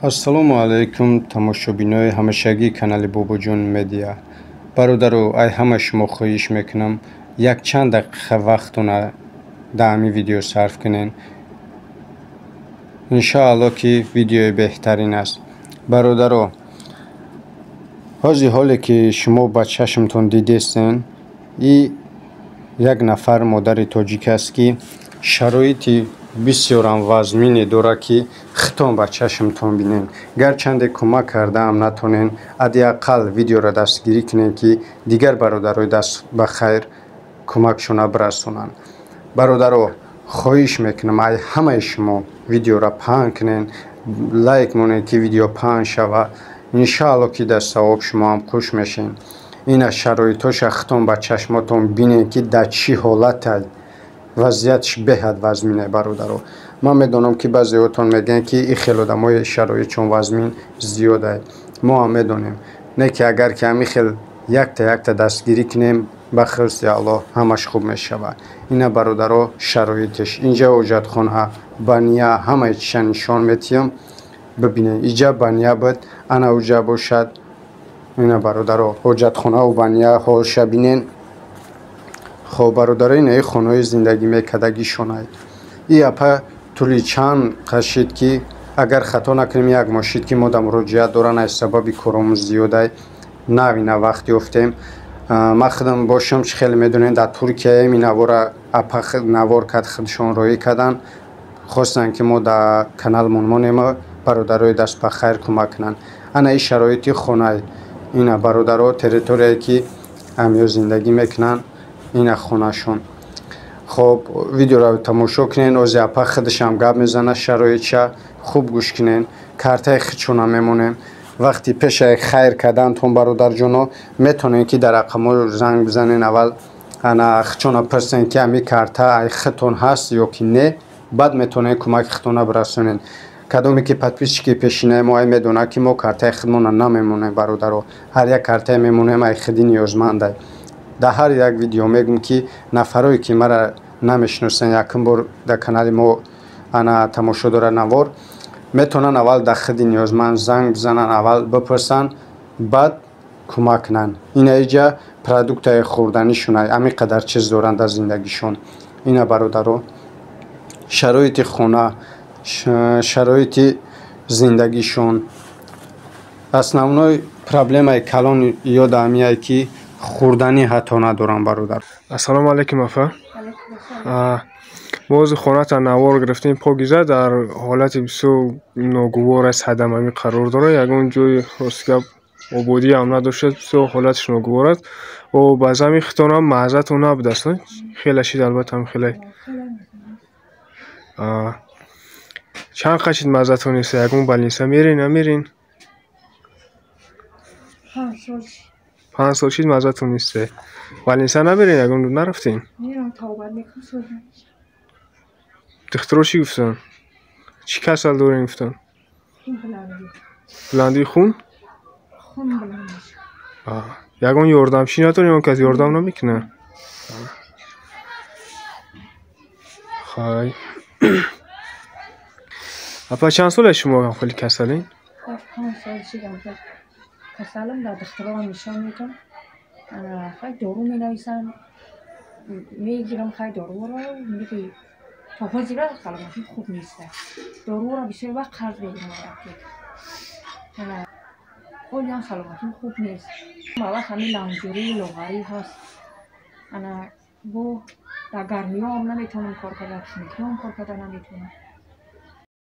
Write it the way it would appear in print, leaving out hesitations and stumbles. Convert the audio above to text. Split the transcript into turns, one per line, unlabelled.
ассалому алайкум тамошобинои ҳамашагии канали Бобоҷон медиа. Бародаро, ай ҳама шумо хоҳиш мекунам як чанд дақиқа вақтона дар ҳамин видео сарф кунен. иншоалло ки видеои беҳтарин аст. Бародаро, ҳози ҳоле ки шумо ба чашмтон дидестен, и як нафар модари тоҷик аст ки шароити бисёрам вазмине дора ки хитон ба чашмтон бинен. Гарчанде кӯмак кардаам натонен, ҳадиаққал видеоро дастгирӣ кунен ки дигар бародарои даст ба хайр кӯмакшона бирасонанд. Бародаро, хоҳиш мекунам ай ҳамаи шумо видеоро паҳн кунен, лайк монед ки видео паҳн шава. иншоалло ки дар савоб шумо ҳам хуш мешен. ина шароитоша хитон ба чашмотон бинен ки дар чӣ ҳолатай вазъиятш беҳад вазмине. Бародаро, ман медонам ки баъзеотон мегӯянд ки и хел одамои шароит чун вазмин зиёдае. мо ҳам медонем, не ки агар ки ҳамин хел якта дастгирӣ кунем ба хирси аллоҳ ҳамаш хуб мешавад. ина бародаро шароитш инҷа ҳоҷатхона бания ҳамаи чиша нишон метиҳам. бибинед иҷа бания буд, ана уҷа бошад. ина бародаро ҳоҷатхонау бания ҳолша бинен. хоб бародаро, ина и хонаҳои зиндагӣ мекардагишонай. и апа тӯли чанд кашид ки агар хато накунем як мошид ки мо дар муроҷиат доран аз сабаби коромуз зиёдай навина вақт ёфтем. мақдам бошам чи хеле медонем дар Туркияем инавора апа навор кард хидшонроӣ кардан. хостанд ки мо дар каналмон монем бародарои даст ба хайр кӯмак кунанд. ана и шароити хонай. ина бародаро территорияе ки ҳамё зиндагӣ мекунанд. ина хонашон. хоб видеоро тамошо кунен. ози апа хидшам гап мезанад шароитша хуб гӯш кунен. картаи хидшона мемонем. вақти пеша хайр кардаантон бародарҷоно метонен ки дар рақамҳо занг бизанен. аввал ана хидшона пирсен ки ҳамин карта ай хитон ҳаст ё ки не. баъд метонен кӯмаки хитона бирасонен. кадоме ки подписчики пешинаи мо ай медонад ки мо картаи хидмона намемонем. бародаро, ҳар як картае мемонем ай хиди ниёзмандай. дар ҳар як видео мегӯм ки нафарое ки мара намешиносанд якум бор дар канали мо ана тамошо дорад навор, метонанд аввал дар хиди ниёзманд занг бизананд, аввал бипурсанд, баъд кӯмак кунанд. ина иҷа продуктаи хӯрданишонай ҳамин қадар чиз доранд дар зиндагишон. ина бародаро, шароити хона, шароити зиндагишон основной проблемаи калон ёд ҳамияе ки хӯрданӣ ҳатто надорам. бародар,
ассалому алайкум афа. мо ози хоната навор гирифтем. Погиза дар ҳолати бисёр ногувор аст, ҳадамавӣ қарор дорад. ягон ҷои ростгап ободӣ ҳам надошад, бисёр ҳолатиш ногувор аст. ба зами хитонам маъзатон набудааст. хеле шид албатта ҳам хеле чанд қашид маъзатон нест. ягон балниса мерин намерин? 5 сол шид маъзатон нест. балниса намерин? ягон нарафтин? духтуро чӣ гуфтанд? чӣ касал дорин гуфтанд? буландии хун? ягон ёрдамчӣ надорин? он кас ёрдам намекунад? хай апа чанд сола шумо хеле касалин?
5 سال شدم که کسالم در دخترها نشان میدم. خیلی دارو می نویسن، میگیرم خیلی دارو رو میگی تا حاضر سلامتی خوب نیسته. دارو رو بسیار وقت قرض بگیرم رفته. کلا سلامتی خوب نیست. مالا همین لانجوری لغاری هست. انا بو در گرمی هم نمیتونم کار کنم، خنکی هم کار کردن نمیتونم.